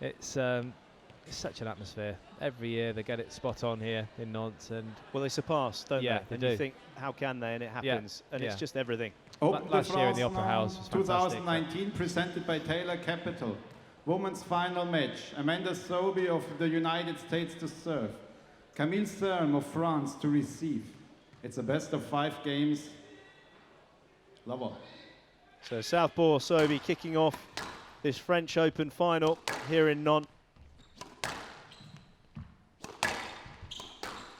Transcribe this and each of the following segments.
It's such an atmosphere. Every year they get it spot on here in Nantes, and well, they surpass, don't yeah, they? they do. You think, how can they? And it happens, and it's just everything. Last year in the Opera House was fantastic. 2019, presented by Taylor Capital. Women's final match. Amanda Sobhy of the United States to serve. Camille Serme of France to receive. It's a best of 5 games. Love all. So Southpaw Sobhy kicking off this French Open final here in Nantes.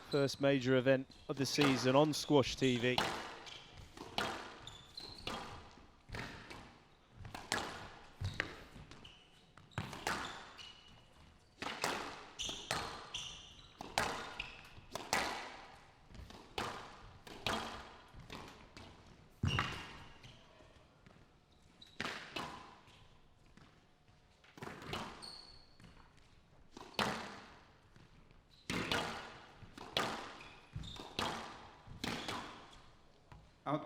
First major event of the season on Squash TV. Out.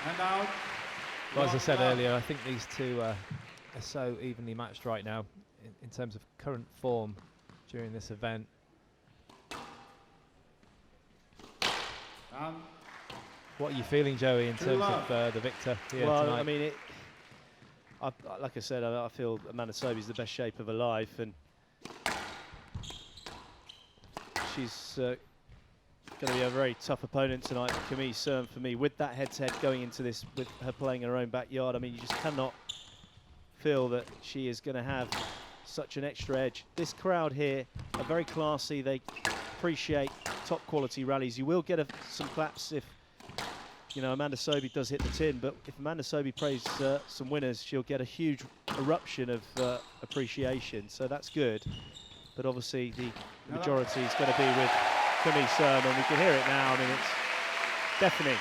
And out. Well, as I said earlier, I think these two are so evenly matched right now in terms of current form during this event. What are you feeling, Joey, in terms of the victor here tonight? I mean, like I said, I feel Amanda Sobhy's the best shape of her life, and she's going to be a very tough opponent tonight, Camille Serme, for me. With that head-to-head going into this, with her playing in her own backyard, I mean, you just cannot feel that she is going to have such an extra edge. This crowd here are very classy. They appreciate top-quality rallies. You will get some claps if, you know, Amanda Sobhy does hit the tin, but if Amanda Sobhy plays some winners, she'll get a huge eruption of appreciation, so that's good. But obviously the majority is going to be with Camille Serme, and we can hear it now. I mean, it's deafening.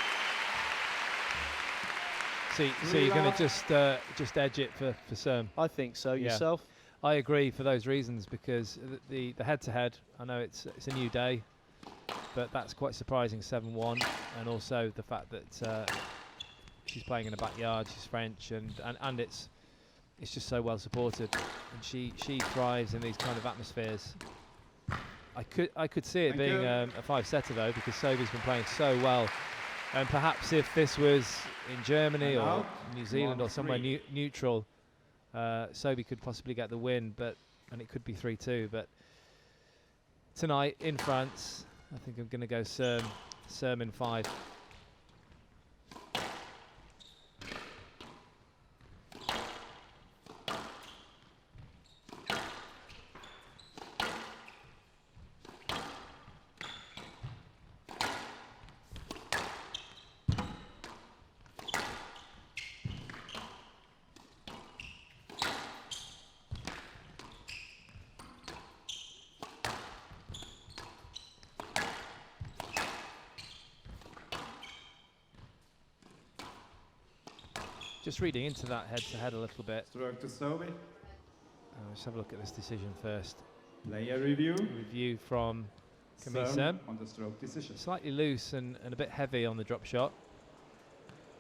So you're going to just edge it for Serme? I think so. Yeah. Yourself? I agree for those reasons, because the head-to-head, I know it's a new day, but that's quite surprising, 7-1, and also the fact that she's playing in the backyard, she's French, and it's just so well supported, and she thrives in these kind of atmospheres. I could see it being a 5-setter though, because Sobhy's been playing so well, and perhaps if this was in Germany or New Zealand or somewhere neutral, Sobhy could possibly get the win, and it could be 3-2. But tonight in France, I think I'm going to go Serme in 5. Just reading into that head-to-head a little bit. Stroke to Sobhy. Let's have a look at this decision first. Player review. Review from Camille Serme. On the stroke decision. Slightly loose and a bit heavy on the drop shot.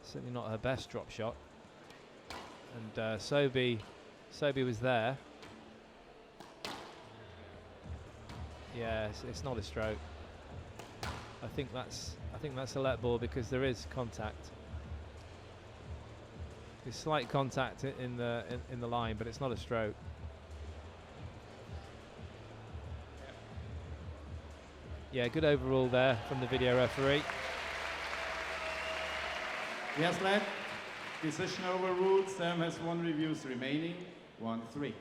Certainly not her best drop shot. And Sobhy was there. Yeah, it's not a stroke. I think that's a let ball, because there is contact. There's slight contact in the line, but it's not a stroke. Yeah, good overall there from the video referee. Yes, lad. Decision overruled. Serme has 1 reviews remaining. 1-3.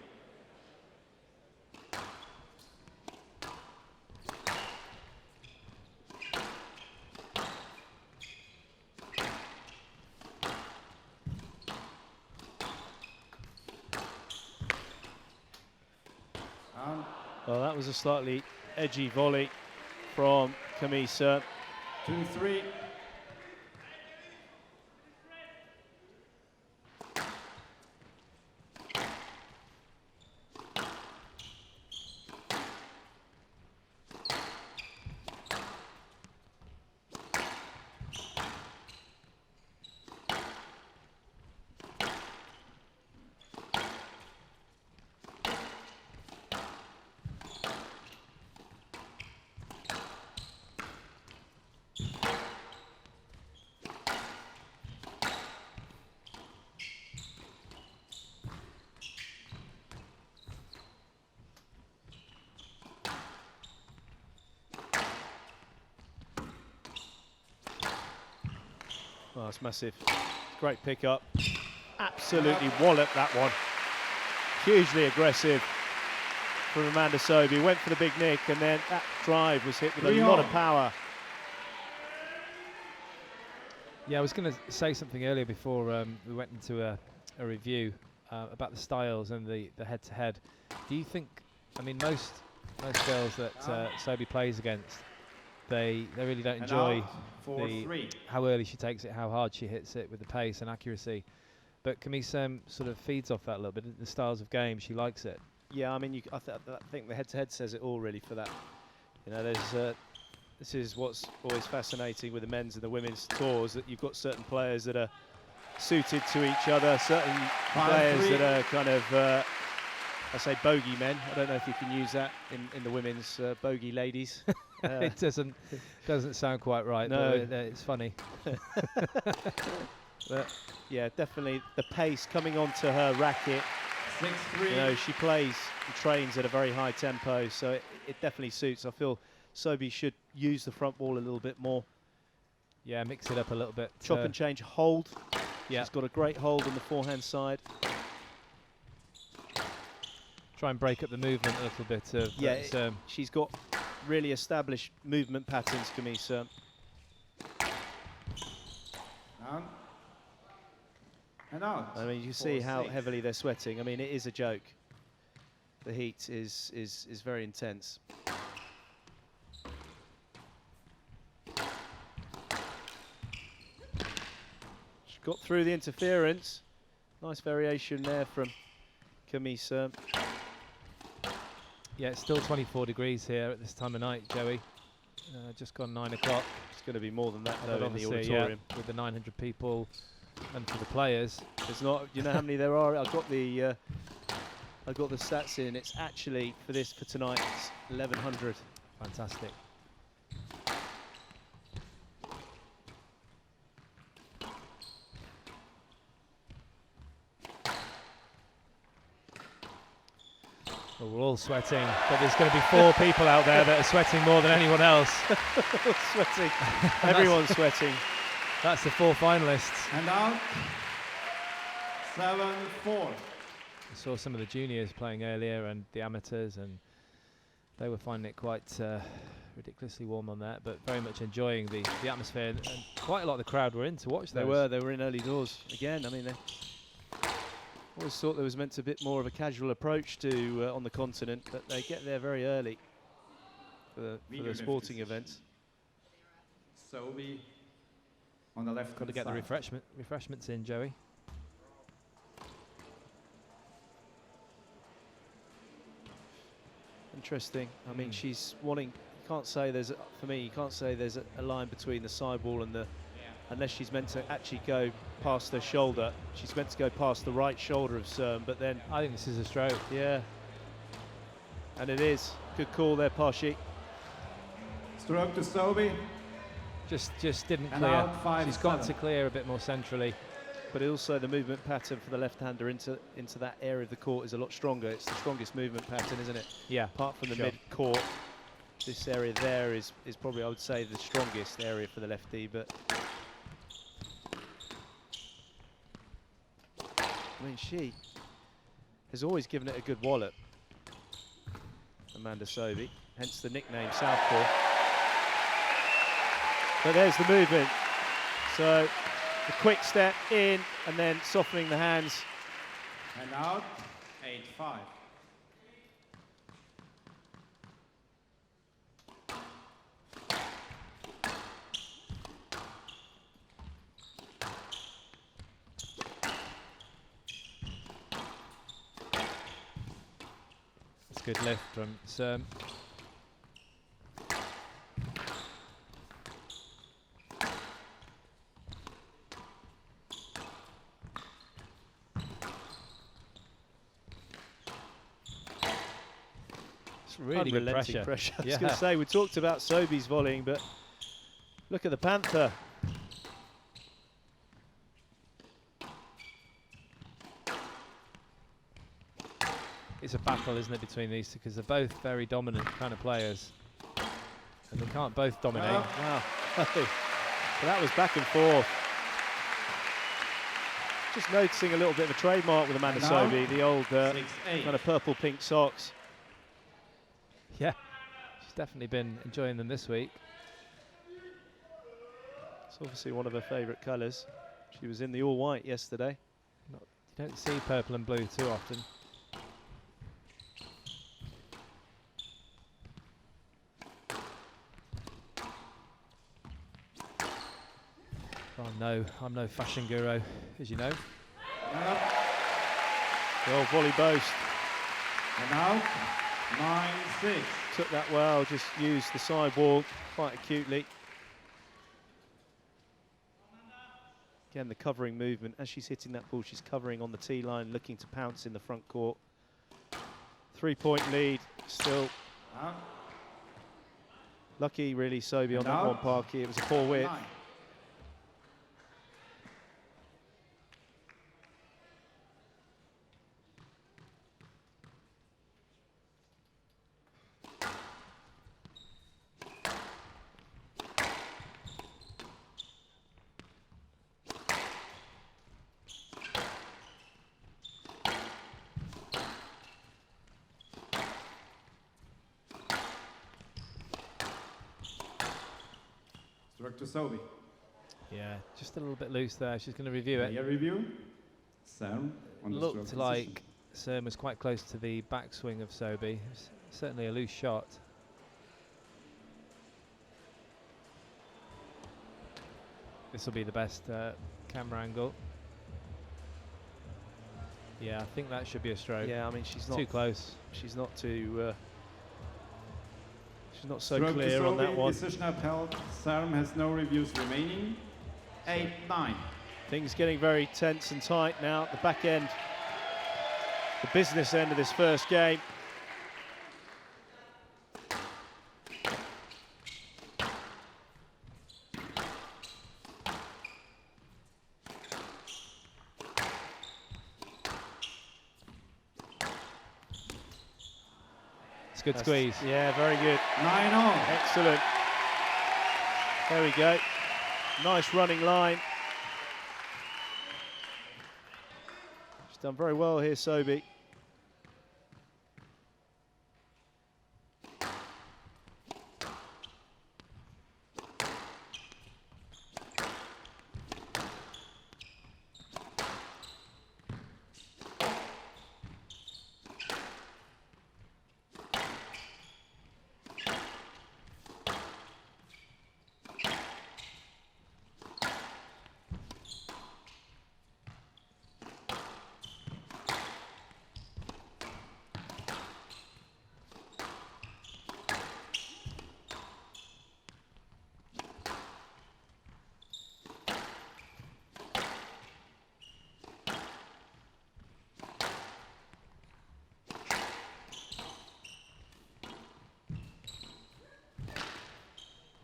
Well, that was a slightly edgy volley from Camille Serme. 2-3. Oh, it's massive. Great pickup. Absolutely walloped that one. Hugely aggressive from Amanda Sobhy. Went for the big nick, and then that drive was hit with a lot of power. Yeah, I was going to say something earlier before we went into a review about the styles and the head-to-head. Do you think, I mean, most girls that Sobhy plays against, they really don't enjoy how early she takes it, how hard she hits it with the pace and accuracy. But Camille sort of feeds off that a little bit. The styles of game, she likes it. Yeah, I mean, I think the head-to-head says it all really for that. You know, this is what's always fascinating with the men's and the women's tours, that you've got certain players that are suited to each other, certain players that are kind of, I say bogey men. I don't know if you can use that in the women's bogey ladies. It doesn't sound quite right, no. But it's funny. But yeah, definitely the pace coming onto her racket. 6-3. You know, she plays and trains at a very high tempo, so it definitely suits. I feel Sobhy should use the front ball a little bit more. Yeah, mix it up a little bit. Chop and change hold. Yeah. She's got a great hold on the forehand side. Try and break up the movement a little bit. Yeah, she's got really established movement patterns, Camille Serme. Down. And out. I mean, you see how heavily they're sweating. I mean, it is a joke. The heat is very intense. She got through the interference. Nice variation there from Camille Serme. Yeah, it's still 24 degrees here at this time of night, Joey. Just gone 9 o'clock. It's going to be more than that though in the Obviously, auditorium. yeah, with the 900 people and for the players. There's not. You know how many there are? I've got the stats in. It's actually for tonight. It's 1,100. Fantastic. Well, we're all sweating, but there's going to be 4 people out there that are sweating more than anyone else. Sweating. Everyone's sweating. That's the 4 finalists. And out. 7-4. I saw some of the juniors playing earlier and the amateurs, and they were finding it quite ridiculously warm on that, but very much enjoying the atmosphere, and quite a lot of the crowd were in to watch those. They were in early doors again. I mean, they always thought there was meant to be a bit more of a casual approach to on the continent, but they get there very early for the sporting events. Sobhy on the left. Got to get the refreshments in, Joey. Interesting. I mean, she's wanting. You can't say there's a line between the sidewall and the. Unless she's meant to actually go past her shoulder. She's meant to go past the right shoulder of Serme, but then. I think this is a stroke. Yeah. And it is. Good call there, Pashi. Stroke to Sobhy. Just didn't And clear. out 5-7. She's got to clear a bit more centrally. But also the movement pattern for the left-hander into that area of the court is a lot stronger. It's the strongest movement pattern, isn't it? Yeah. Apart from the Sure. mid-court, this area there is probably, I would say, the strongest area for the lefty. But I mean, she has always given it a good wallop, Amanda Sobhy, hence the nickname Southpaw. But there's the movement. So the quick step in and then softening the hands. And out. 8-5. It's a good lift from Serme. Really good Unrelenting pressure. I was going to say, we talked about Sobhy's volleying, but look at the Panther. It's a battle, isn't it, between these two, because they're both very dominant kind of players, and they can't both dominate. Wow. But that was back and forth. Just noticing a little bit of a trademark with Amanda And now, Sobhy, the old 6-8. kind of purple-pink socks. Yeah, she's definitely been enjoying them this week. It's obviously one of her favourite colours. She was in the all-white yesterday. You don't see purple and blue too often. I'm no fashion guru, as you know. The old volley boast. And out, 9-6. Took that well, just used the sidewall quite acutely. Again, the covering movement. As she's hitting that ball, she's covering on the tee line, looking to pounce in the front court. 3-point lead, still. Out. Lucky, really, Sobhy on And that out. one, Parky. It was a poor width. 9. Stroke to Sobhy. Yeah, just a little bit loose there. She's going to review it. Player review. Serme on the stroke Looked position. like Serme was quite close to the backswing of Sobhy. Certainly a loose shot. This will be the best camera angle. Yeah, I think that should be a stroke. Yeah, I mean, she's not Too close. She's not too. She's not so Stroke to clear on that Sobhy, one. Decision upheld. Serme has no reviews remaining. 8-9. Things getting very tense and tight now at the back end, the business end of this first game. It's a good squeeze. Yeah, very good. 9-all. Excellent. There we go. Nice running line. She's done very well here, Sobhy.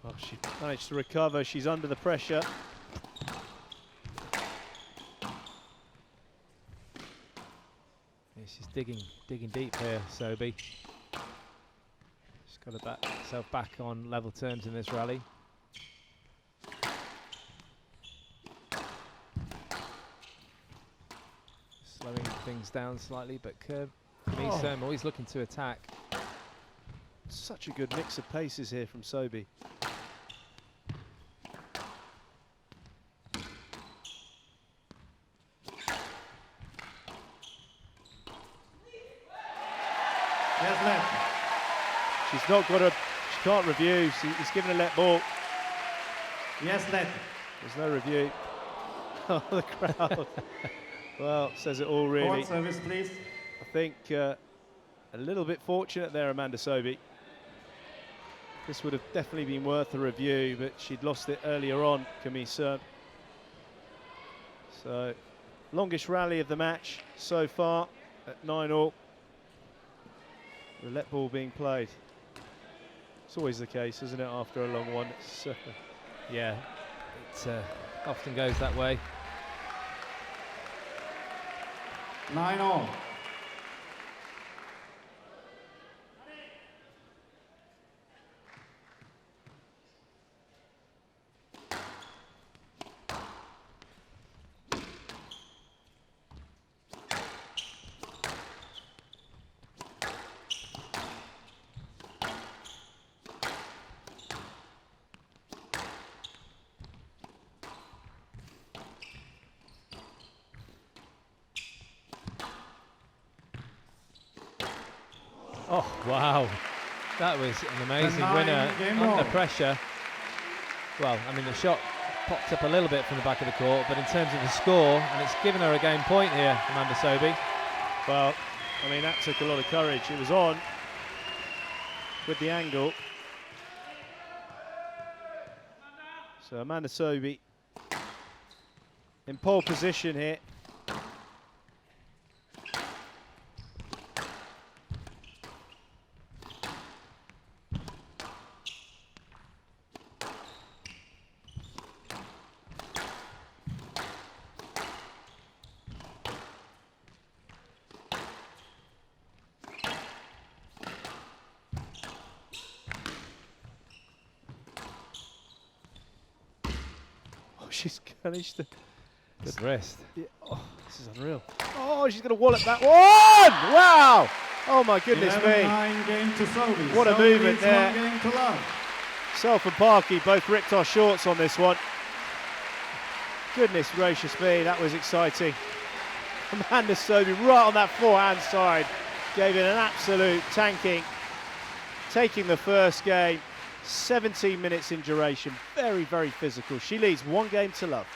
Well, she managed to recover. She's under the pressure. Yeah, she's digging deep here, Sobhy. She's got to back herself back on level terms in this rally. Slowing things down slightly, but Camille Serme always looking to attack. Such a good mix of paces here from Sobhy. Yes, left. She's not got a, she can't review. He's given a let ball. Yes, left. There's no review. Oh, the crowd. Well, says it all really. Forward service, please. I think a little bit fortunate there, Amanda Sobhy. This would have definitely been worth a review, but she'd lost it earlier on, Camille Serme. So, longest rally of the match so far at 9-all. The let ball being played. It's always the case, isn't it, after a long one? It's, Yeah, it often goes that way. 9-all. Oh, wow. That was an amazing winner under pressure. Well, I mean, the shot popped up a little bit from the back of the court, but in terms of the score, and it's given her a game point here, Amanda Sobhy. Well, I mean, that took a lot of courage. It was on with the angle. So Amanda Sobhy in pole position here. She's finished the Good wrist. Yeah, oh, this is unreal. Oh, she's going to wallop that one! Wow! Oh my goodness me. 11-9 game to Sobhy. What a movement there. 1 game to love. Self and Parky both ripped our shorts on this one. Goodness gracious me, that was exciting. Amanda Sobhy right on that forehand side. Gave it an absolute tanking. Taking the first game. 17 minutes in duration. Very, very physical. She leads 1 game to love.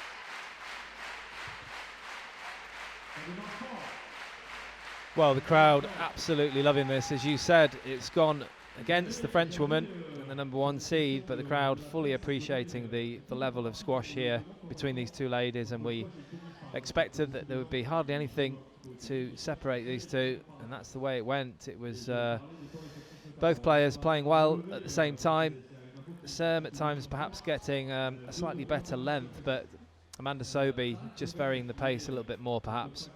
Well, the crowd absolutely loving this. As you said, it's gone against the French woman and the #1 seed, but the crowd fully appreciating the level of squash here between these two ladies, and we expected that there would be hardly anything to separate these two, and that's the way it went. It was both players playing well at the same time. Serme at times perhaps getting a slightly better length, but Amanda Sobhy just varying the pace a little bit more perhaps.